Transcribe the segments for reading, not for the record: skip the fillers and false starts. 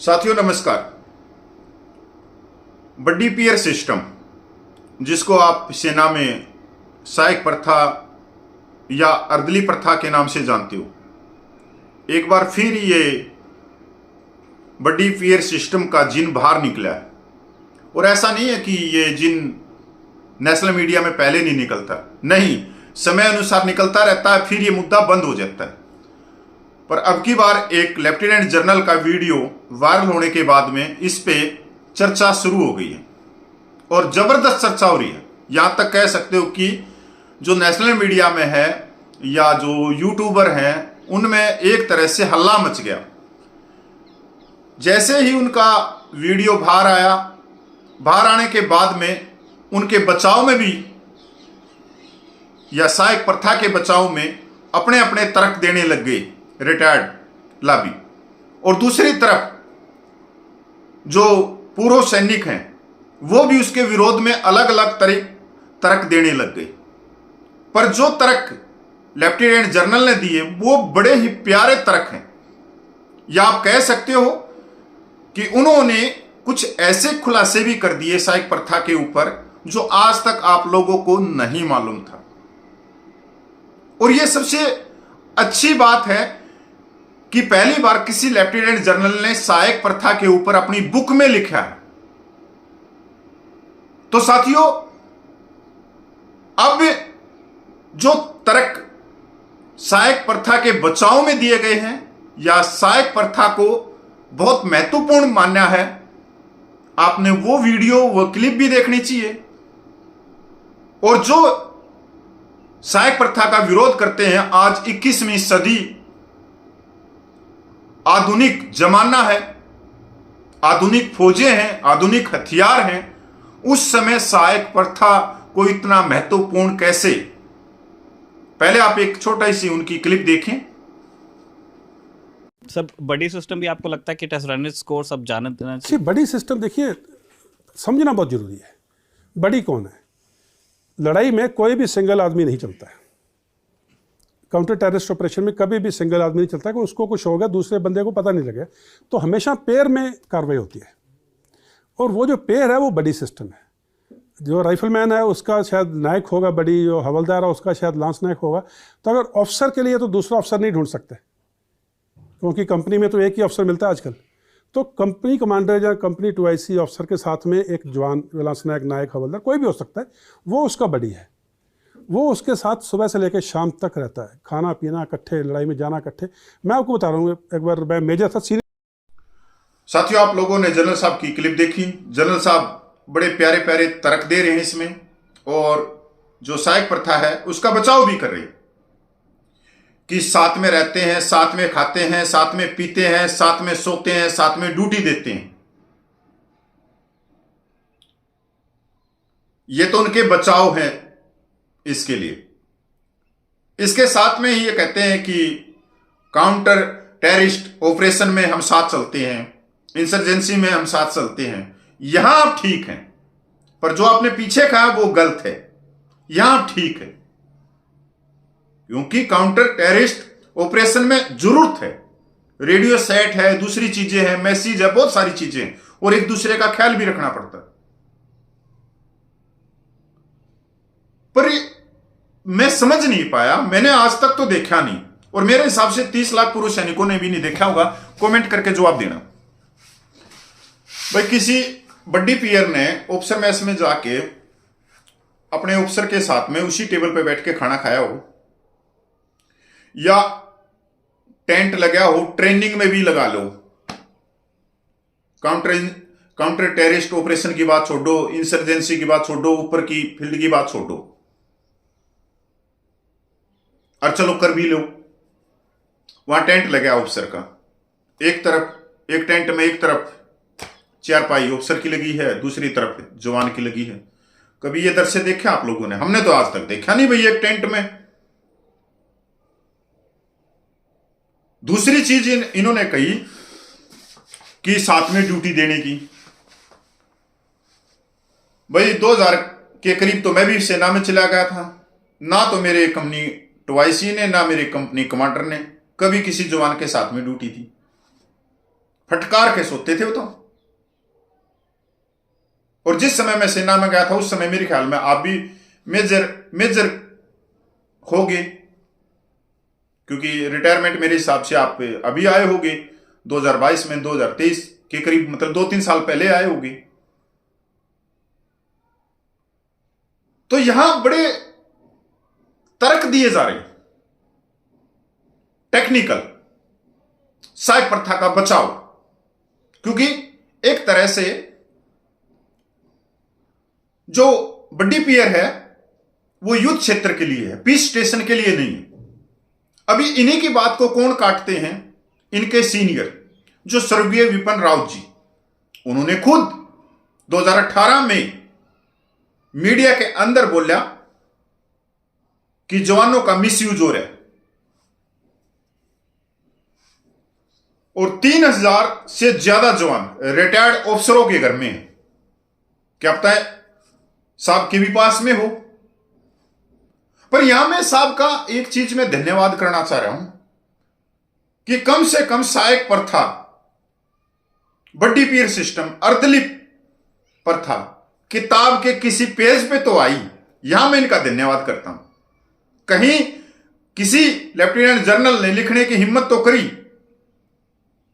साथियों नमस्कार। बड्डी पियर सिस्टम, जिसको आप सेना में सहायक प्रथा या अर्दली प्रथा के नाम से जानते हो, एक बार फिर ये बड्डी पियर सिस्टम का जिन बाहर निकला है। और ऐसा नहीं है कि ये जिन नेशनल मीडिया में पहले नहीं निकलता, नहीं, समय अनुसार निकलता रहता है, फिर ये मुद्दा बंद हो जाता है। पर अब की बार एक लेफ्टिनेंट जनरल का वीडियो वायरल होने के बाद में इस पे चर्चा शुरू हो गई है और जबरदस्त चर्चा हो रही है। यहां तक कह सकते हो कि जो नेशनल मीडिया में है या जो यूट्यूबर हैं उनमें एक तरह से हल्ला मच गया। जैसे ही उनका वीडियो बाहर आया, बाहर आने के बाद में उनके बचाव में भी या सहायक प्रथा के बचाव में अपने अपने तर्क देने लग गए रिटायर्ड लाबी। और दूसरी तरफ जो पूर्व सैनिक हैं वो भी उसके विरोध में अलग अलग तर्क देने लग गए। पर जो तर्क लेफ्टिनेंट जनरल ने दिए वो बड़े ही प्यारे तर्क हैं, या आप कह सकते हो कि उन्होंने कुछ ऐसे खुलासे भी कर दिए सहायक प्रथा के ऊपर जो आज तक आप लोगों को नहीं मालूम था। और यह सबसे अच्छी बात है कि पहली बार किसी लेफ्टिनेंट जनरल ने सहायक प्रथा के ऊपर अपनी बुक में लिखा है। तो साथियों, अब जो तर्क सहायक प्रथा के बचाव में दिए गए हैं या सहायक प्रथा को बहुत महत्वपूर्ण माना है, आपने वो वीडियो वो क्लिप भी देखनी चाहिए। और जो सहायक प्रथा का विरोध करते हैं, आज 21वीं सदी आधुनिक जमाना है, आधुनिक फौजें हैं, आधुनिक हथियार हैं, उस समय सहायक प्रथा को इतना महत्वपूर्ण कैसे? पहले आप एक छोटा सी उनकी क्लिप देखें। सब बड़ी सिस्टम भी आपको लगता है कि टेस्ट रन स्कोर सब जान देना चाहिए? बड़ी सिस्टम देखिए, समझना बहुत जरूरी है। बड़ी कौन है? लड़ाई में कोई भी सिंगल आदमी नहीं चलता है। काउंटर टेररिस्ट ऑपरेशन में कभी भी सिंगल आदमी नहीं चलता कि उसको कुछ हो गया दूसरे बंदे को पता नहीं लगे। तो हमेशा पेयर में कार्रवाई होती है, और वो जो पेयर है वो बड़ी सिस्टम है। जो राइफलमैन है उसका शायद नायक होगा बड़ी, जो हवलदार है उसका शायद लांस नायक होगा। तो अगर ऑफिसर के लिए तो दूसरा ऑफिसर नहीं ढूंढ सकते, क्योंकि कंपनी में तो एक ही ऑफिसर मिलता है आजकल। तो कंपनी कमांडर या कंपनी 2IC ऑफिसर के साथ में एक जवान, लांस नायक, नायक, हवलदार कोई भी हो सकता है, वो उसका बड़ी है। वो उसके साथ सुबह से लेकर शाम तक रहता है, खाना पीना इकट्ठे, लड़ाई में जाना इकट्ठे। मैं आपको बता रहा हूँ, एक बार मैं मेजर था, सीनियर। साथियों, आप लोगों ने जनरल साहब की क्लिप देखी। जनरल साहब बड़े प्यारे प्यारे तर्क दे रहे हैं इसमें, और जो सहायक प्रथा है उसका बचाव भी कर रहे हैं कि साथ में रहते हैं, साथ में खाते हैं, साथ में पीते हैं, साथ में सोते हैं, साथ में ड्यूटी देते हैं। ये तो उनके बचाव है। इसके लिए इसके साथ में ही ये कहते हैं कि काउंटर टेररिस्ट ऑपरेशन में हम साथ चलते हैं, इंसर्जेंसी में हम साथ चलते हैं। यहां आप ठीक हैं, पर जो आपने पीछे कहा वो गलत है। यहां आप ठीक है, क्योंकि काउंटर टेररिस्ट ऑपरेशन में जरूरत है, रेडियो सेट है, दूसरी चीजें हैं, मैसेज है, बहुत सारी चीजें हैं, और एक दूसरे का ख्याल भी रखना पड़ता है। पर मैं समझ नहीं पाया, मैंने आज तक तो देखा नहीं, और मेरे हिसाब से 30 लाख पूर्व सैनिकों ने भी नहीं देखा होगा। कमेंट करके जवाब देना भाई। किसी बड्डी पियर ने ऑफिसर मैस में जाके अपने ऑफिसर के साथ में उसी टेबल पे बैठ के खाना खाया हो, या टेंट लगा हो, ट्रेनिंग में भी लगा लो। काउंटर टेररिस्ट ऑपरेशन की बात छोड़ो, इंसर्जेंसी की बात छोड़ो, ऊपर की फील्ड की बात छोड़ो, और चलो कर भी लो। वहां टेंट लगा ऑफिसर का, एक तरफ एक टेंट में एक तरफ चारपाई ऑफिसर की लगी है, दूसरी तरफ जवान की लगी है। कभी ये दृश्य देखा आप लोगों ने? हमने तो आज तक देखा नहीं भाई, एक टेंट में। दूसरी चीज इन्होंने कही कि साथ में ड्यूटी देने की। भाई 2000 के करीब तो मैं भी सेना में चला गया था। ना तो मेरे कंपनी 2IC ने, ना मेरे कंपनी कमांडर ने कभी किसी जवान के साथ में ड्यूटी थी। फटकार के सोते थे वो तो। और जिस समय मैं सेना में गया था उस समय मेरे ख्याल में आप भी मेजर हो गए, क्योंकि रिटायरमेंट मेरे हिसाब से आप अभी आए होगे 2022 में, 2023 के करीब, मतलब 2-3 साल पहले आए होगे। तो यहां बड़े तर्क दिए जा रहे हैं, टेक्निकल सहायक प्रथा का बचाव, क्योंकि एक तरह से जो बड्डी पियर है वो युद्ध क्षेत्र के लिए है, पीस स्टेशन के लिए नहीं है। अभी इन्हीं की बात को कौन काटते हैं? इनके सीनियर जो स्वर्गीय विपिन रावत जी, उन्होंने खुद 2018 में मीडिया के अंदर बोला कि जवानों का मिसयूज हो रहा है, और 3000 से ज्यादा जवान रिटायर्ड अफसरों के घर में हैं। क्या पता है साहब के भी पास में हो। पर यहां मैं साहब का एक चीज में धन्यवाद करना चाह रहा हूं कि कम से कम सहायक प्रथा, बड्डी पियर सिस्टम, अर्धलिप प्रथा किताब के किसी पेज पे तो आई। यहां मैं इनका धन्यवाद करता हूं। कहीं किसी लेफ्टिनेंट जनरल ने लिखने की हिम्मत तो करी।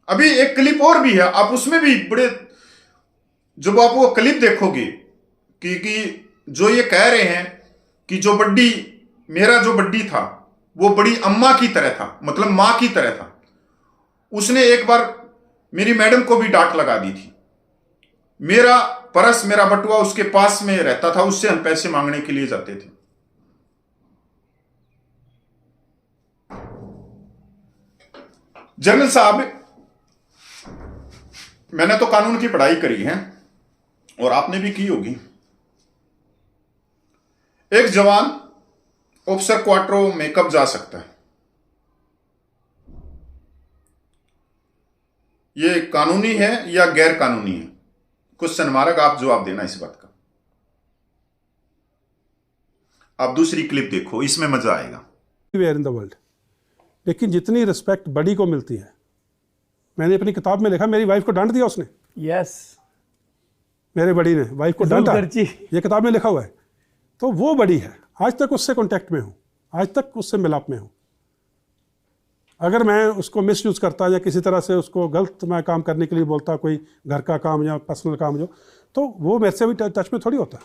अभी एक क्लिप और भी है, आप उसमें भी बड़े, जब आप वो क्लिप देखोगे कि जो ये कह रहे हैं कि जो बड्डी, मेरा जो बड्डी था वो बड़ी अम्मा की तरह था, मतलब मां की तरह था। उसने एक बार मेरी मैडम को भी डांट लगा दी थी। मेरा परस, मेरा बटुआ उसके पास में रहता था, उससे हम पैसे मांगने के लिए जाते थे। जनरल साहब, मैंने तो कानून की पढ़ाई करी है और आपने भी की होगी। एक जवान ऑफिसर क्वार्टरों में कब जा सकता है? ये कानूनी है या गैर कानूनी है? क्वेश्चन मार्क, आप जवाब देना इस बात का। आप दूसरी क्लिप देखो, इसमें मजा आएगा। वेयर इन द वर्ल्ड, लेकिन जितनी रिस्पेक्ट बड़ी को मिलती है, मैंने अपनी किताब में लिखा, मेरी वाइफ को डांट दिया उसने। यस, मेरे बड़ी ने वाइफ को डांटा, खर्ची। ये किताब में लिखा हुआ है। तो वो बड़ी है, आज तक उससे कांटेक्ट में हूँ, आज तक उससे मिलाप में हूँ। अगर मैं उसको मिसयूज़ करता या किसी तरह से उसको गलत मैं काम करने के लिए बोलता, कोई घर का काम या पर्सनल काम जो, तो वो मेरे से भी टच में थोड़ी होता।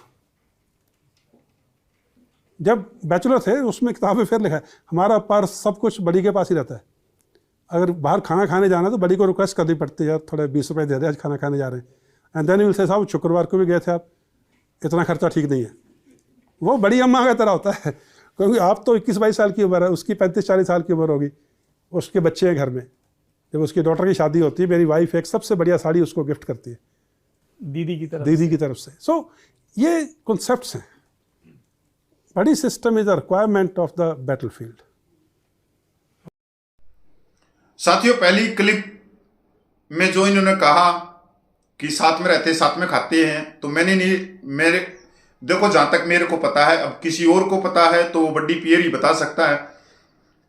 जब बैचलर थे उसमें किताब में फिर लिखा है, हमारा पर्स सब कुछ बड़ी के पास ही रहता है। अगर बाहर खाना खाने जाना तो बड़ी को रिक्वेस्ट करनी पड़ती है, यार थोड़े 20 रुपये दे दे, आज खाना खाने जा रहे हैं। एंड देन विल से साहब शुक्रवार को भी गए थे आप, इतना खर्चा ठीक नहीं है। वो बड़ी अम्मा का तरह होता है, क्योंकि आप तो 21-22 साल की उम्र है, उसकी 35-40 साल की उम्र होगी, उसके बच्चे हैं घर में। जब उसकी डॉटर की शादी होती है, मेरी वाइफ एक सबसे बढ़िया साड़ी उसको गिफ्ट करती है दीदी की तरफ से। सो ये कॉन्सेप्ट्स हैं। बड़ी system is a requirement of the battlefield. साथियों, पहली क्लिप में जो इन्होंने कहा कि साथ में रहते साथ में खाते हैं, तो मैंने नहीं, मेरे देखो जहां तक मेरे को पता है, अब किसी और को पता है तो वो बड्डी पियर ही बता सकता है,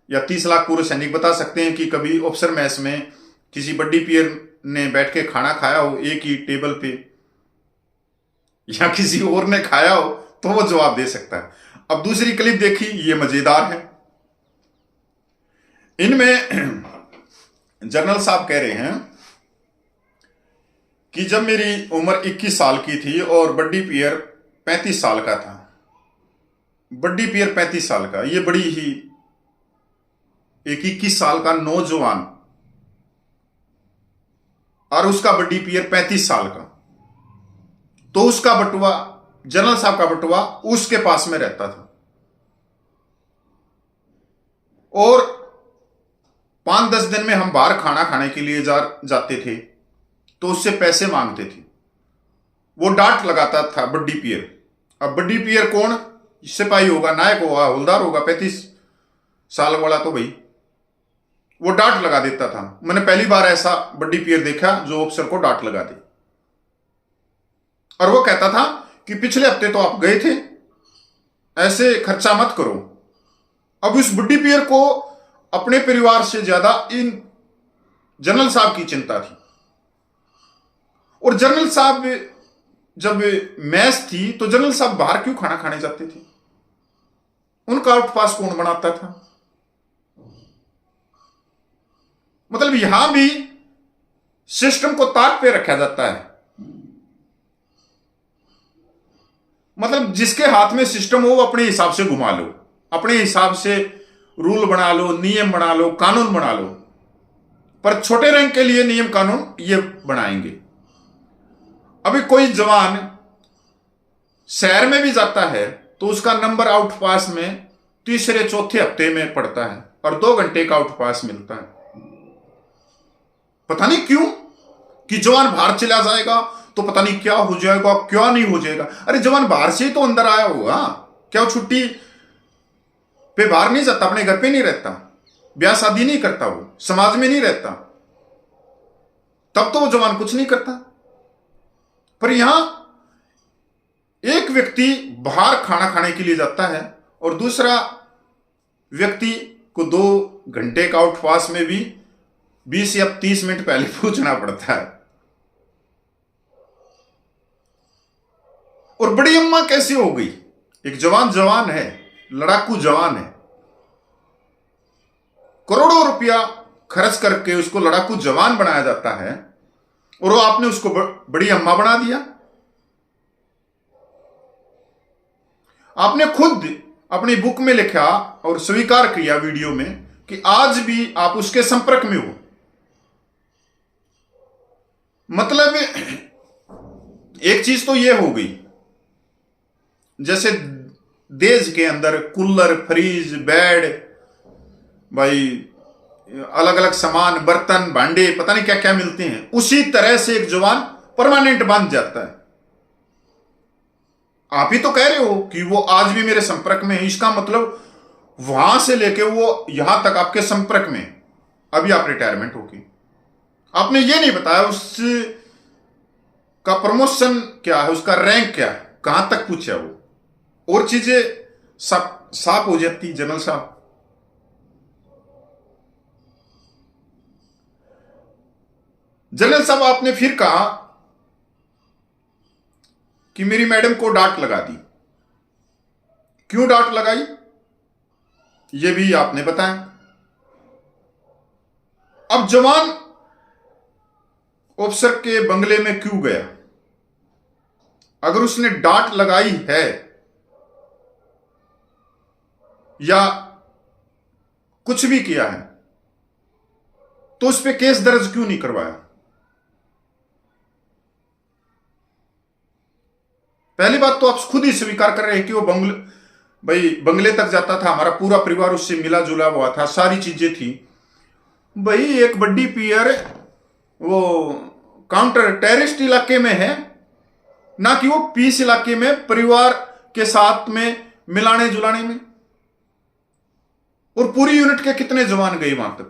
या 30 लाख पूर्व सैनिक बता सकते हैं कि कभी ऑफिसर मैस में किसी बड्डी पियर ने बैठ के खाना खाया हो एक ही टेबल पे, या किसी और ने खाया हो, तो वो जवाब दे सकता है। अब दूसरी क्लिप देखी, ये मजेदार है। इनमें जनरल साहब कह रहे हैं कि जब मेरी उम्र 21 साल की थी और बड्डी पियर 35 साल का था, बड्डी पियर 35 साल का, ये बड़ी ही, एक 21 साल का नौजवान और उसका बड्डी पियर 35 साल का, तो उसका बटुआ, जनरल साहब का बटुआ उसके पास में रहता था, और 5-10 दिन में हम बाहर खाना खाने के लिए जाते थे तो उससे पैसे मांगते थे। वो डांट लगाता था बड्डी पियर। अब बड्डी पियर कौन? सिपाही होगा, नायक होगा, हवलदार होगा, 35 साल वाला, तो भाई वो डांट लगा देता था। मैंने पहली बार ऐसा बड्डी पियर देखा जो अफसर को डांट लगा दे। और वो कहता था कि पिछले हफ्ते तो आप गए थे, ऐसे खर्चा मत करो। अब उस बड्डी पियर को अपने परिवार से ज्यादा इन जनरल साहब की चिंता थी और जनरल साहब जब मैच थी तो जनरल साहब बाहर क्यों खाना खाने जाते थे? उनका आउटपास कौन बनाता था? मतलब यहां भी सिस्टम को ताक पे रखा जाता है। मतलब जिसके हाथ में सिस्टम हो वो अपने हिसाब से घुमा लो, अपने हिसाब से रूल बना लो, नियम बना लो, कानून बना लो, पर छोटे रैंक के लिए नियम कानून ये बनाएंगे। अभी कोई जवान शहर में भी जाता है तो उसका नंबर आउट पास में तीसरे चौथे हफ्ते में पड़ता है और 2 घंटे का आउट पास मिलता है। पता नहीं क्यों कि जवान बाहर चला जाएगा तो पता नहीं क्या हो जाएगा, क्या नहीं हो जाएगा। अरे जवान बाहर से ही तो अंदर आया होगा, क्या वो छुट्टी पे बाहर नहीं जाता, अपने घर पे नहीं रहता, ब्याह शादी नहीं करता, वो समाज में नहीं रहता, तब तो वो जवान कुछ नहीं करता। पर यहां एक व्यक्ति बाहर खाना खाने के लिए जाता है और दूसरा व्यक्ति को 2 घंटे का आउटपास में भी 20 या 30 मिनट पहले पूछना पड़ता है। और बड़ी अम्मा कैसी हो गई? एक जवान है, लड़ाकू जवान है, करोड़ों रुपया खर्च करके उसको लड़ाकू जवान बनाया जाता है और वो आपने उसको बड़ी अम्मा बना दिया। आपने खुद अपनी बुक में लिखा और स्वीकार किया वीडियो में कि आज भी आप उसके संपर्क में हो। मतलब एक चीज तो यह हो गई, जैसे देश के अंदर कूलर, फ्रीज, बेड, भाई अलग अलग सामान, बर्तन, भांडे, पता नहीं क्या क्या मिलते हैं, उसी तरह से एक जवान परमानेंट बन जाता है। आप ही तो कह रहे हो कि वो आज भी मेरे संपर्क में है, इसका मतलब वहां से लेके वो यहां तक आपके संपर्क में, अभी आप रिटायरमेंट होगी। आपने ये नहीं बताया उस का प्रमोशन क्या है, उसका रैंक क्या है, कहां तक पूछा वो, और चीजें साफ हो जाती। जनरल साहब, जनरल साहब आपने फिर कहा कि मेरी मैडम को डांट लगा दी। क्यों डांट लगाई ये भी आपने बताया। अब जवान ऑफिसर के बंगले में क्यों गया? अगर उसने डांट लगाई है या कुछ भी किया है तो उस पर केस दर्ज क्यों नहीं करवाया? पहली बात तो आप खुद ही स्वीकार कर रहे हैं कि वो बंगले तक जाता था, हमारा पूरा परिवार उससे मिला जुला हुआ था, सारी चीजें थी। भाई एक बड्डी पियर वो काउंटर टेररिस्ट इलाके में है, ना कि वो पीस इलाके में परिवार के साथ में मिलाने जुलाने में। और पूरी यूनिट के कितने जवान गए वहां तक?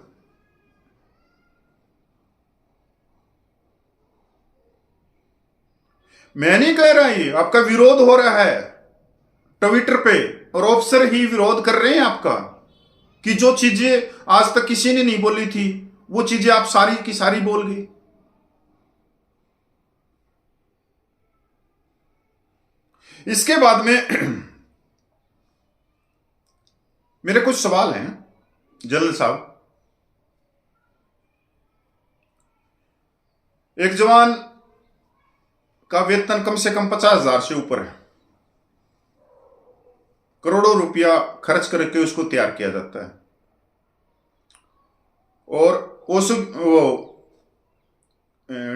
मैं नहीं कह रहा, ये आपका विरोध हो रहा है ट्विटर पे और ऑफिसर ही विरोध कर रहे हैं आपका कि जो चीजें आज तक किसी ने नहीं बोली थी वो चीजें आप सारी की सारी बोल गए। इसके बाद में मेरे कुछ सवाल हैं जनरल साहब। एक जवान का वेतन कम से कम 50,000 से ऊपर है, करोड़ों रुपया खर्च करके उसको तैयार किया जाता है और वो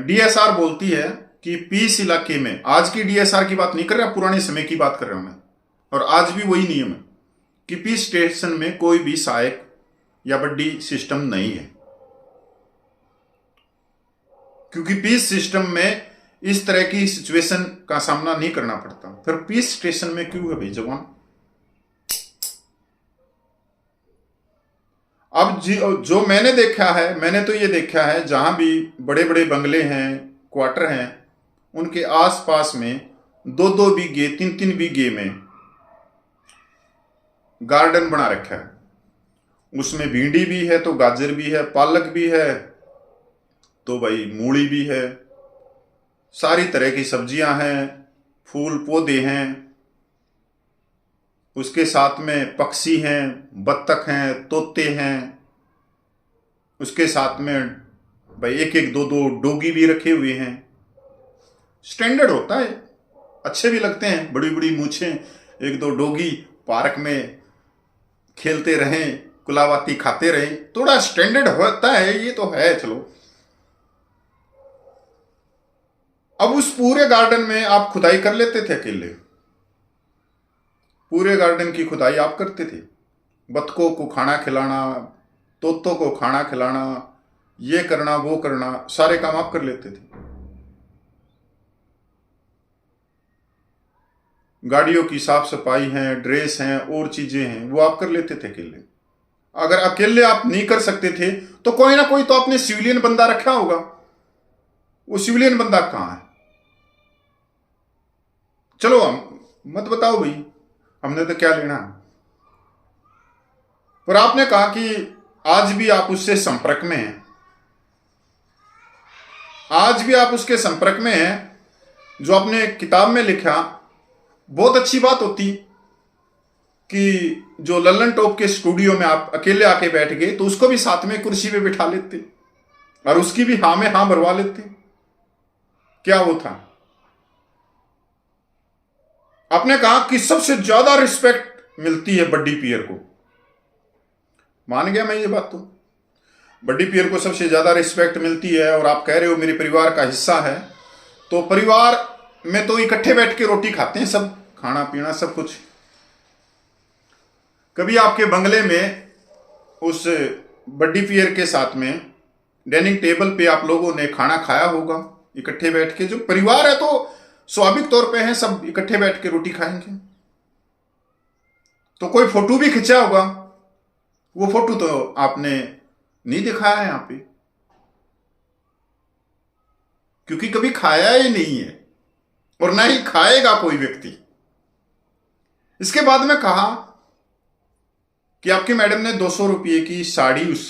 डीएसआर बोलती है कि पीस इलाके में, आज की डीएसआर की बात नहीं कर रहा, पुराने समय की बात कर रहा हूं मैं, और आज भी वही नियम है कि पीस स्टेशन में कोई भी सहायक या बड्डी सिस्टम नहीं है, क्योंकि पीस सिस्टम में इस तरह की सिचुएशन का सामना नहीं करना पड़ता। फिर पीस स्टेशन में क्यों है भाई जवान? अब जो मैंने देखा है, मैंने तो ये देखा है जहां भी बड़े बड़े बंगले हैं, क्वार्टर हैं, उनके आसपास में 2-2 बीघे 3-3 बीघे में गार्डन बना रखा है। उसमें भिंडी भी है तो गाजर भी है, पालक भी है तो भाई मूली भी है, सारी तरह की सब्जियां हैं, फूल पौधे हैं, उसके साथ में पक्षी हैं, बत्तख हैं, तोते हैं, उसके साथ में भाई एक एक दो दो डोगी भी रखे हुए हैं। स्टैंडर्ड होता है, अच्छे भी लगते हैं, बड़ी बड़ी मूछें, एक दो डोगी पार्क में खेलते रहें, कुलावाती खाते रहें, थोड़ा स्टैंडर्ड होता है, ये तो है। चलो, अब उस पूरे गार्डन में आप खुदाई कर लेते थे अकेले, पूरे गार्डन की खुदाई आप करते थे, बतखों को खाना खिलाना, तोतों को खाना खिलाना, ये करना वो करना, सारे काम आप कर लेते थे। गाड़ियों की साफ सफाई है, ड्रेस हैं, और चीजें हैं, वो आप कर लेते थे अकेले। अगर अकेले आप नहीं कर सकते थे तो कोई ना कोई तो आपने सिविलियन बंदा रखा होगा। वो सिविलियन बंदा कहां है? चलो हम मत बताओ भाई, हमने तो क्या लेना। पर आपने कहा कि आज भी आप उससे संपर्क में हैं, आज भी आप उसके संपर्क में हैं, जो आपने किताब में लिखा। बहुत अच्छी बात होती कि जो लल्लन टॉप के स्टूडियो में आप अकेले आके बैठ गए तो उसको भी साथ में कुर्सी पे बिठा लेते और उसकी भी हां में हां भरवा लेते। क्या वो था? आपने कहा कि सबसे ज्यादा रिस्पेक्ट मिलती है बड्डी पियर को। मान गया मैं ये बात, तो बड्डी पियर को सबसे ज्यादा रिस्पेक्ट मिलती है, और आप कह रहे हो मेरे परिवार का हिस्सा है, तो परिवार में तो इकट्ठे बैठ के रोटी खाते हैं, सब खाना पीना सब कुछ। कभी आपके बंगले में उस बड्डी पियर के साथ में डाइनिंग टेबल पे आप लोगों ने खाना खाया होगा इकट्ठे बैठ के? जो परिवार है तो स्वाभाविक तौर पे है, सब इकट्ठे बैठ के रोटी खाएंगे। तो कोई फोटो भी खिंचा होगा, वो फोटो तो आपने नहीं दिखाया है यहां पे, क्योंकि कभी खाया ही नहीं है और ना ही खाएगा कोई व्यक्ति। इसके बाद में कहा कि आपकी मैडम ने 200 रुपये की साड़ी उस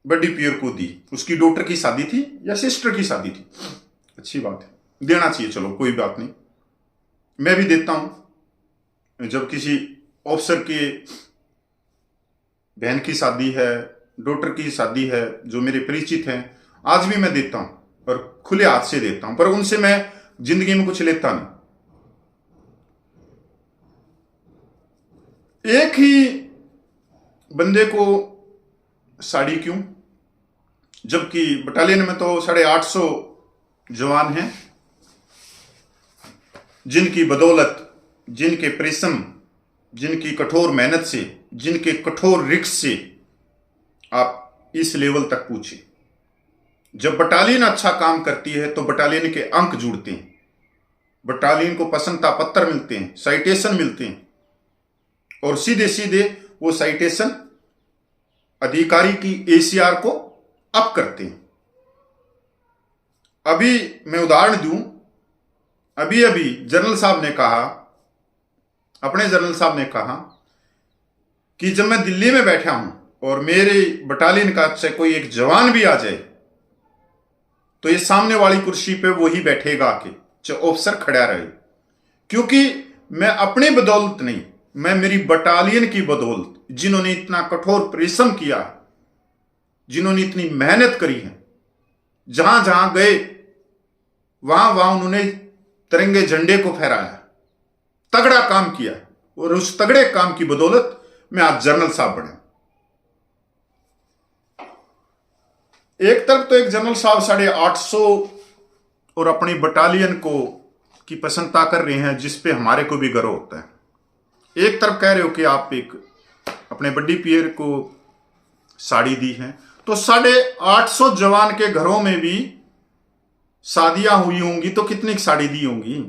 बड्डी पियर को दी। उसकी डॉटर की शादी थी या सिस्टर की शादी थी? अच्छी बात है, देना चाहिए, चलो कोई बात नहीं, मैं भी देता हूं। जब किसी ऑफिसर के बहन की शादी है, डॉटर की शादी है, जो मेरे परिचित हैं, आज भी मैं देता हूं और खुले हाथ से देता हूं, पर उनसे मैं जिंदगी में कुछ लेता नहीं। एक ही बंदे को साड़ी क्यों, जबकि बटालियन में तो 850 जवान हैं, जिनकी बदौलत, जिनके परिश्रम, जिनकी कठोर मेहनत से, जिनके कठोर रिस्क से आप इस लेवल तक पूछे। जब बटालियन अच्छा काम करती है तो बटालियन के अंक जुड़ते हैं, बटालियन को प्रसन्नता पत्र मिलते हैं, साइटेशन मिलते हैं, और सीधे सीधे वो साइटेशन अधिकारी की एसीआर को अप करते हैं। अभी मैं उदाहरण दूं, अभी जनरल साहब ने कहा, अपने जनरल साहब ने कहा कि जब मैं दिल्ली में बैठा हूं और मेरे बटालियन का से कोई एक जवान भी आ जाए तो ये सामने वाली कुर्सी पे वही बैठेगा आके, चाहे ऑफिसर खड़ा रहे, क्योंकि मैं अपनी बदौलत नहीं, मैं मेरी बटालियन की बदौलत, जिन्होंने इतना कठोर परिश्रम किया, जिन्होंने इतनी मेहनत करी है, जहां जहां गए वहां उन्होंने तिरंगे झंडे को फहराया, तगड़ा काम किया, और उस तगड़े काम की बदौलत मैं आज जनरल साहब बने। एक तरफ तो एक जनरल साहब 850 और अपनी बटालियन को की प्रसन्नता कर रहे हैं, जिस पे हमारे को भी गर्व होता है। एक तरफ कह रहे हो कि आप एक अपने बड्डी पियर को साड़ी दी है, तो 850 जवान के घरों में भी शादियां हुई होंगी, तो कितनी साड़ी दी होंगी?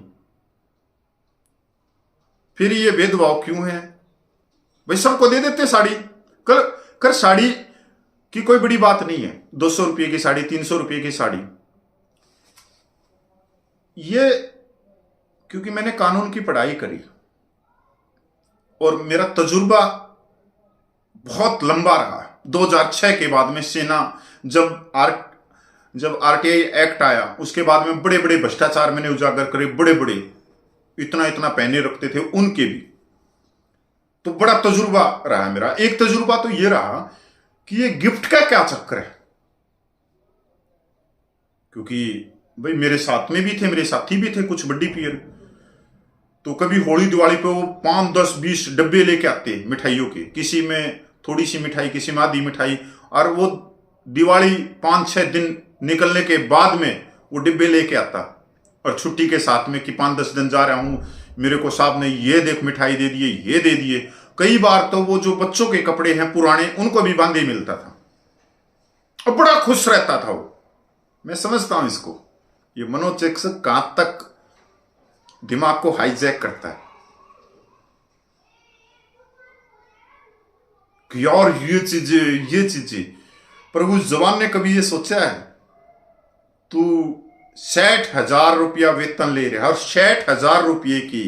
फिर ये भेदभाव क्यों है भाई? सबको दे देते साड़ी, कर साड़ी की कोई बड़ी बात नहीं है। 200 रुपये की साड़ी, 300 रुपये की साड़ी, ये क्योंकि मैंने कानून की पढ़ाई करी और मेरा तजुर्बा बहुत लंबा रहा। 2006 के बाद में सेना, जब जब आरटीआई एक्ट आया उसके बाद में बड़े बड़े भ्रष्टाचार मैंने उजागर करे, बड़े बड़े इतना इतना पहने रखते थे उनके भी, तो बड़ा तजुर्बा रहा मेरा। एक तजुर्बा तो ये रहा कि ये गिफ्ट का क्या चक्कर है, क्योंकि भाई मेरे साथ में भी थे, मेरे साथी भी थे कुछ बड्डी पियर, तो कभी होली दिवाली पे वो 5, 10, 20 डब्बे लेके आते मिठाइयों के, किसी में थोड़ी सी मिठाई, किसी में आधी मिठाई, और वो दिवाली 5-6 दिन निकलने के बाद में वो डिब्बे लेके आता, और छुट्टी के साथ में कि 5-10 दिन जा रहा हूं, मेरे को साहब ने ये देख मिठाई दे दिए, ये दे दिए। कई बार तो वो जो बच्चों के कपड़े हैं पुराने उनको भी बांधे मिलता था, और बड़ा खुश रहता था वो। मैं समझता हूं इसको, ये मनोचिकित्सक कहां तक दिमाग को हाईजैक करता है कि यार ये चीजें, पर उस जवान ने कभी ये सोचा है तू 60,000 रुपया वेतन ले रहा है और 60,000 रुपये की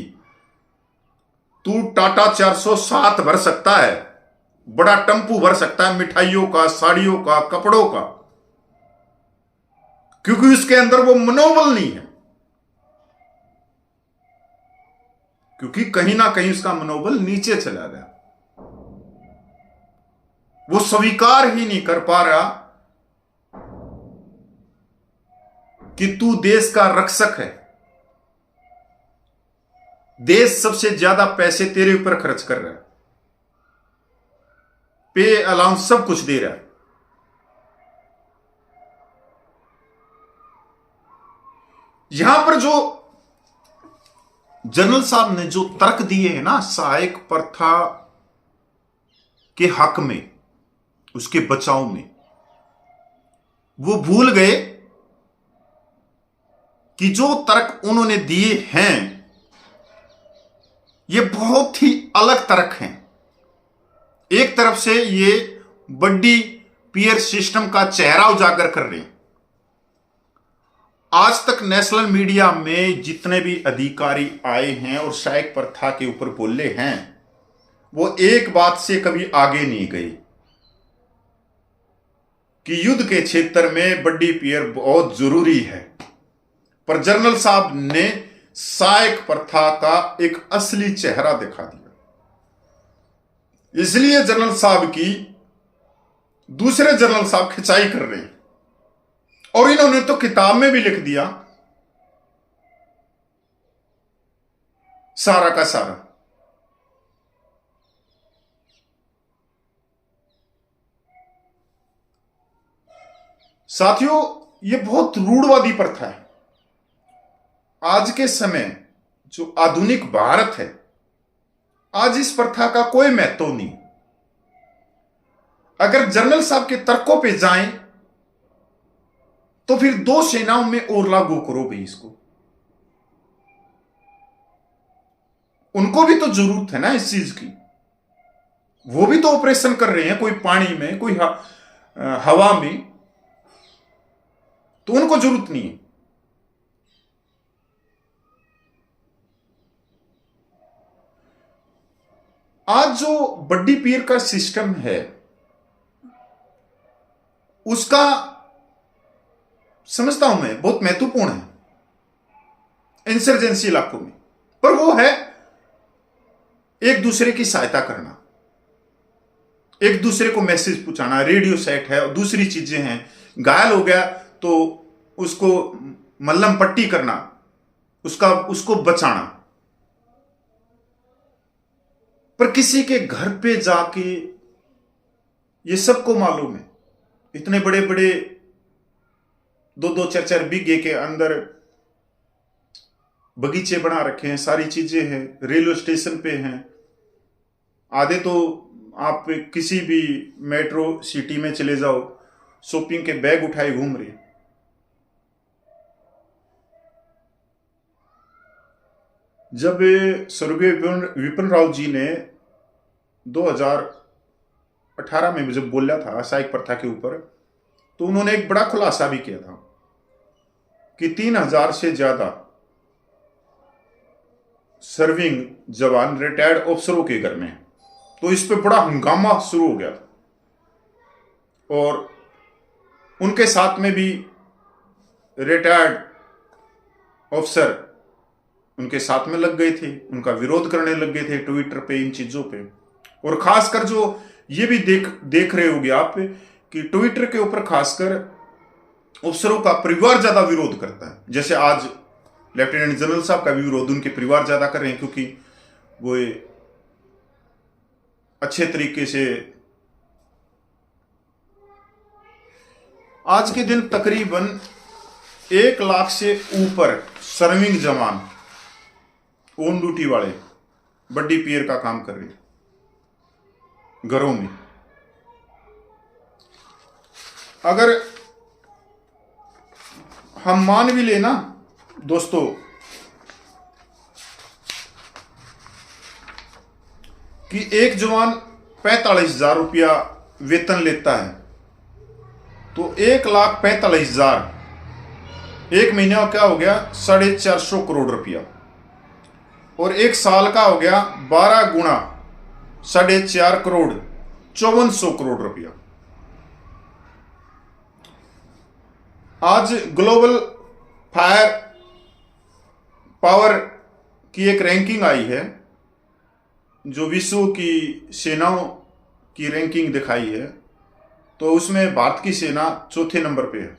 तू टाटा 407 भर सकता है, बड़ा टेम्पू भर सकता है मिठाइयों का, साड़ियों का, कपड़ों का, क्योंकि उसके अंदर वो मनोबल नहीं है, क्योंकि कहीं ना कहीं उसका मनोबल नीचे चला गया। वो स्वीकार ही नहीं कर पा रहा कि तू देश का रक्षक है, देश सबसे ज्यादा पैसे तेरे ऊपर खर्च कर रहा है, पे अलाउंस सब कुछ दे रहा है। यहां पर जो जनरल साहब ने जो तर्क दिए हैं ना सहायक प्रथा के हक में, उसके बचाव में, वो भूल गए कि जो तर्क उन्होंने दिए हैं ये बहुत ही अलग तर्क हैं। एक तरफ से ये बड्डी पियर सिस्टम का चेहरा उजागर कर रहे हैं। आज तक नेशनल मीडिया में जितने भी अधिकारी आए हैं और सहायक प्रथा के ऊपर बोले हैं, वो एक बात से कभी आगे नहीं गए कि युद्ध के क्षेत्र में बड्डी पियर बहुत जरूरी है। पर जनरल साहब ने सहायक प्रथा का एक असली चेहरा दिखा दिया, इसलिए जनरल साहब की दूसरे जनरल साहब खिंचाई कर रहे हैं, और इन्होंने तो किताब में भी लिख दिया सारा का सारा। साथियों, यह बहुत रूढ़वादी प्रथा है। आज के समय जो आधुनिक भारत है, आज इस प्रथा का कोई महत्व नहीं। अगर जनरल साहब के तर्कों पे जाएं तो फिर 2 सेनाओं में और लागू करो भाई इसको। उनको भी तो जरूरत है ना इस चीज की, वो भी तो ऑपरेशन कर रहे हैं, कोई पानी में, कोई हवा में, तो उनको जरूरत नहीं है। आज जो बड्डी पियर का सिस्टम है उसका समझता हूं मैं बहुत महत्वपूर्ण है इंसर्जेंसी इलाकों में, पर वो है एक दूसरे की सहायता करना, एक दूसरे को मैसेज पहुंचाना, रेडियो सेट है और दूसरी चीजें हैं। घायल हो गया तो उसको मल्लम पट्टी करना, उसको बचाना। पर किसी के घर पे जाके, ये सबको मालूम है, इतने बड़े बड़े 2-2, 4-4 बीघे के अंदर बगीचे बना रखे हैं, सारी चीजें हैं, रेलवे स्टेशन पे हैं। आधे तो आप किसी भी मेट्रो सिटी में चले जाओ, शॉपिंग के बैग उठाए घूम रहे। जब स्वर्गीय विपिन राव जी ने 2018 में जब बोला था सहायक प्रथा के ऊपर, तो उन्होंने एक बड़ा खुलासा भी किया था कि 3,000 से ज्यादा सर्विंग जवान रिटायर्ड अफसरों के घर में, तो इस पे बड़ा हंगामा शुरू हो गया था। और उनके साथ में भी रिटायर्ड ऑफिसर उनके साथ में लग गए थे, उनका विरोध करने लग गए थे ट्विटर पे, इन चीजों पे। और खासकर जो ये भी देख रहे होगे आप कि ट्विटर के ऊपर खासकर अफसरों का परिवार ज्यादा विरोध करता है। जैसे आज लेफ्टिनेंट जनरल साहब का भी विरोध उनके परिवार ज्यादा कर रहे हैं, क्योंकि वो अच्छे तरीके से आज के दिन तकरीबन 1 लाख से ऊपर सर्विंग जवान ऑन ड्यूटी वाले बड्डी पियर का काम कर रहे हैं घरों में। अगर हम मान भी लेना दोस्तों कि एक जवान 45,000 रुपया वेतन लेता है, तो 1,45,000 एक महीने का क्या हो गया 450 करोड़ रुपया, और एक साल का हो गया 12 गुना 4.5 करोड़ 5400 करोड़ रुपया। आज ग्लोबल फायर पावर की एक रैंकिंग आई है, जो विश्व की सेनाओं की रैंकिंग दिखाई है, तो उसमें भारत की सेना चौथे नंबर पे है।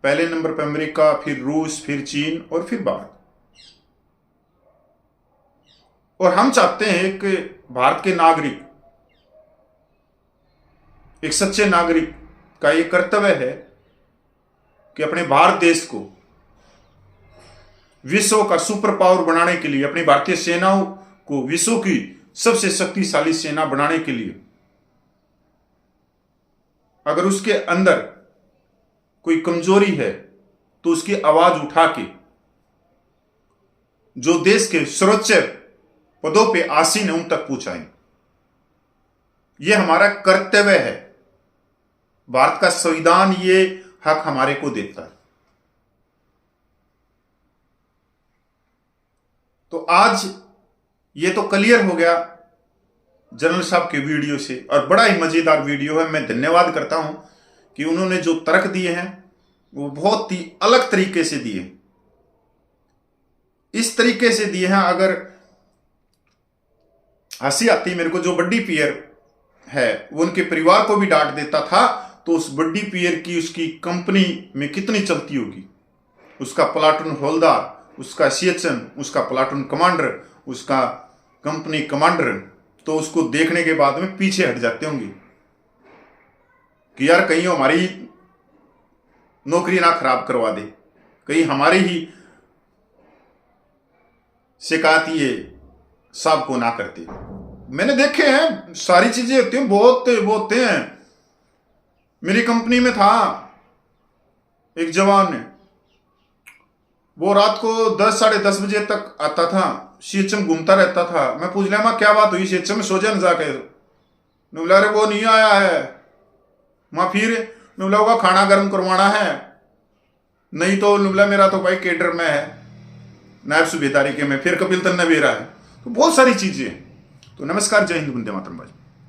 पहले नंबर पे अमेरिका, फिर रूस, फिर चीन और फिर भारत। और हम चाहते हैं कि भारत के नागरिक, एक सच्चे नागरिक का ये कर्तव्य है कि अपने भारत देश को विश्व का सुपर पावर बनाने के लिए, अपनी भारतीय सेनाओं को विश्व की सबसे शक्तिशाली सेना बनाने के लिए, अगर उसके अंदर कोई कमजोरी है तो उसकी आवाज उठा के जो देश के सर्वोच्च पदों पे आसीन है उन तक पहुंचाएं। यह हमारा कर्तव्य है। भारत का संविधान ये हक हमारे को देता है। तो आज ये तो क्लियर हो गया जनरल साहब के वीडियो से, और बड़ा ही मजेदार वीडियो है। मैं धन्यवाद करता हूं कि उन्होंने जो तर्क दिए हैं वो बहुत ही अलग तरीके से दिए। इस तरीके से दिए हैं, अगर हंसी आती मेरे को, जो बड्डी पियर है वो उनके परिवार को भी डांट देता था, तो उस बड्डी पियर की उसकी कंपनी में कितनी चलती होगी। उसका प्लाटून हवलदार, उसका सीएचएम, उसका प्लाटून कमांडर, उसका कंपनी कमांडर, तो उसको देखने के बाद में पीछे हट जाते होंगे कि यार कहीं हमारी नौकरी ना खराब करवा दे, कहीं हमारी ही शिकायत ये साहब को ना करते। मैंने देखे हैं, सारी चीजें होती हैं, बहुत होते हैं। मेरी कंपनी में था एक जवान ने, वो रात को 10 साढ़े 10 बजे तक आता था, सीएचएम घूमता रहता था। मैं पूछ लिया मां क्या बात हुई, सीएचएम में सो जा न जाके। बोला अरे वो नहीं आया है। मां फिर बोला होगा खाना गर्म करवाना है, नहीं तो बोला मेरा तो भाई केडर में है, नायब सूबेदारी के में, फिर कपिल तन्ना भी रहा है। तो बहुत सारी चीजें। तो नमस्कार, जय हिंद, वंदे मातरम भाई।